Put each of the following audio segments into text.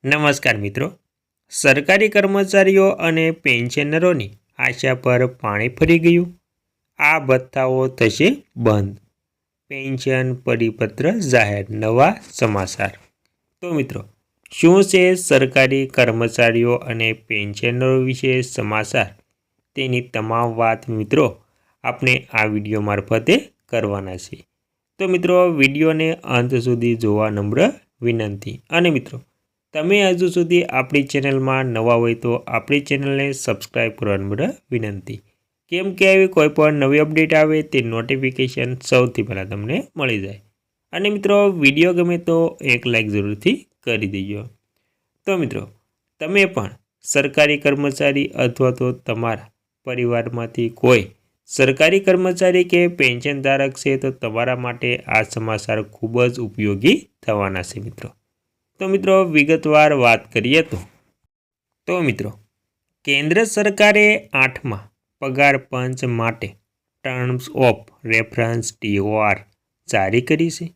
નમસ્કાર મિત્રો, સરકારી કર્મચારીઓ અને પેન્શનરોની આશા પર પાણી ફરી ગયું. આ ભથ્થાઓ થશે બંધ. પેન્શન પરિપત્ર જાહેર, નવા સમાચાર. તો મિત્રો, શું છે સરકારી કર્મચારીઓ અને પેન્શનરો વિશે સમાચાર? તેની તમામ વાત મિત્રો આપણે આ વિડીયો મારફતે કરવાના છે. તો મિત્રો, વિડીયોને અંત સુધી જોવા નમ્ર વિનંતી. અને મિત્રો, તમે હજુ સુધી આપણી ચેનલમાં નવા હોય તો આપણી ચેનલને સબસ્ક્રાઈબ કરવા નમ્ર વિનંતી. કેમ કે આવી કોઈ પણ નવી અપડેટ આવે તે નોટિફિકેશન સૌથી પહેલાં તમને મળી જાય. અને મિત્રો, વિડીયો ગમે તો એક લાઈક જરૂરથી કરી દેજો. તો મિત્રો, તમે પણ સરકારી કર્મચારી અથવા તો તમારા પરિવારમાંથી કોઈ સરકારી કર્મચારી કે પેન્શન ધારક છે તો તમારા માટે આ સમાચાર ખૂબ જ ઉપયોગી થવાના છે મિત્રો. તો મિત્રો, વિગતવાર વાત કરીએ તો મિત્રો, કેન્દ્ર સરકારે 8મા પગાર પંચ માટે ટર્મ્સ ઓફ રેફરન્સ TOR જારી કરી છે.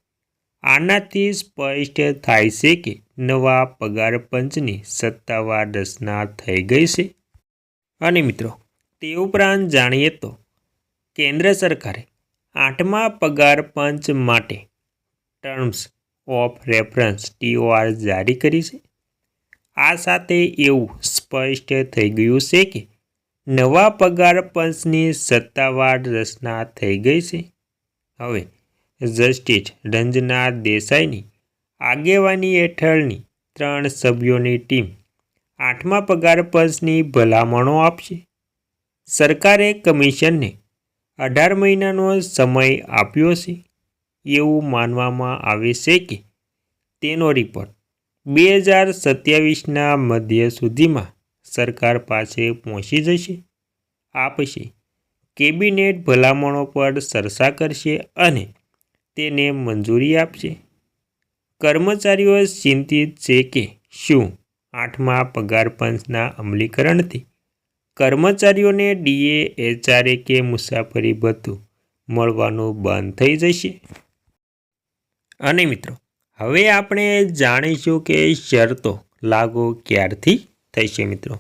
આનાથી સ્પષ્ટ થાય છે કે નવા પગાર પંચની સત્તાવાર રચના થઈ ગઈ છે. અને મિત્રો, તે ઉપરાંત જાણીએ તો કેન્દ્ર સરકારે 8મા પગાર પંચ માટે ટર્મ્સ ઓફ રેફરન્સ TOR જારી કરી છે. આ સાથે એવું સ્પષ્ટ થઈ ગયું છે કે નવા પગાર પંચની સત્તાવાર રચના થઈ ગઈ છે. હવે જસ્ટિસ રંજના દેસાઈની આગેવાની હેઠળની 3 સભ્યોની ટીમ 8મા પગાર પંચની ભલામણો આપશે. સરકારે કમિશનને 18 મહિનાનો સમય આપ્યો છે. એવું માનવામાં આવે છે કે તેનો રિપોર્ટ 2027ના મધ્ય સુધીમાં સરકાર પાસે પહોંચી જશે. આ પછી કેબિનેટ ભલામણો પર ચર્ચા કરશે અને તેને મંજૂરી આપશે. કર્મચારીઓ ચિંતિત છે કે શું 8મા પગાર પંચના અમલીકરણથી કર્મચારીઓને DA, HRA કે મુસાફરી ભથ્થું મળવાનું બંધ થઈ જશે? અને મિત્રો, હવે આપણે જાણીશું કે શરતો લાગુ ક્યારથી થશે મિત્રો.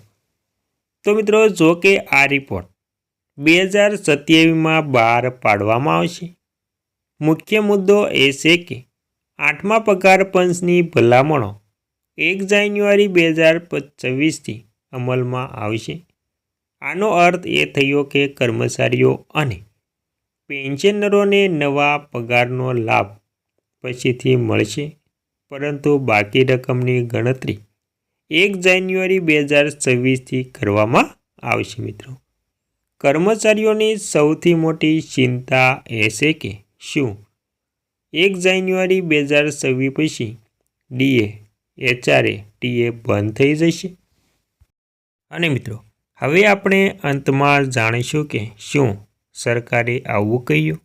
તો મિત્રો, જો કે આ રિપોર્ટ 2027માં બહાર પાડવામાં આવશે. મુખ્ય મુદ્દો એ છે કે 8મા પગાર પંચની ભલામણો 1 જાન્યુઆરી 2026થી અમલમાં આવશે. આનો અર્થ એ થયો કે કર્મચારીઓ અને પેન્શનરોને નવા પગારનો લાભ પછીથી મળશે, પરંતુ બાકી રકમની ગણતરી 1 જાન્યુઆરી 2026થી કરવામાં આવશે મિત્રો. કર્મચારીઓની સૌથી મોટી ચિંતા એ છે કે શું 1 જાન્યુઆરી 2026 પછી DA, HRA, TA બંધ થઈ જશે? અને મિત્રો, હવે આપણે અંતમાં જાણીશું કે શું સરકારે આવું કહ્યું.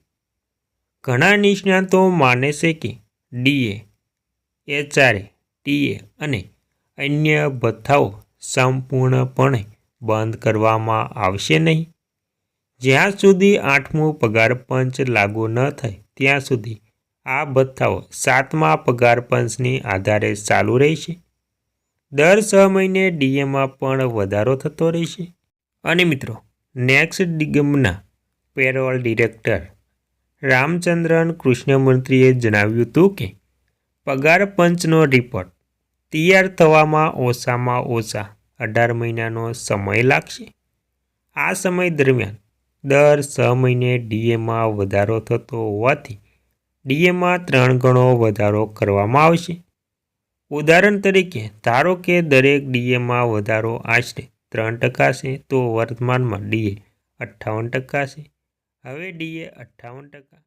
ઘણા નિષ્ણાતો માને છે કે DA, HRA, TA અને અન્ય ભથ્થાઓ સંપૂર્ણપણે બંધ કરવામાં આવશે નહીં. જ્યાં સુધી 8મું પગાર પંચ લાગુ ન થાય ત્યાં સુધી આ ભથ્થાઓ 7મા પગાર પંચની આધારે ચાલુ રહેશે. દર 6 મહિને DAમાં પણ વધારો થતો રહેશે. અને મિત્રો, નેક્સ્ટ નિગમના પેરોલ ડિરેક્ટર રામચંદ્રન કૃષ્ણમૂર્તિએ જણાવ્યું હતું કે પગાર પંચનો રિપોર્ટ તૈયાર થવામાં ઓછામાં ઓછા 18 મહિનાનો સમય લાગશે. આ સમય દરમિયાન દર 6 મહિને DAમાં વધારો થતો હોવાથી DAમાં 3 ગણો વધારો કરવામાં આવશે. ઉદાહરણ તરીકે ધારો કે દરેક DAમાં વધારો આશરે 3% છે, તો વર્તમાનમાં DA 58% છે. હવે DA 58%,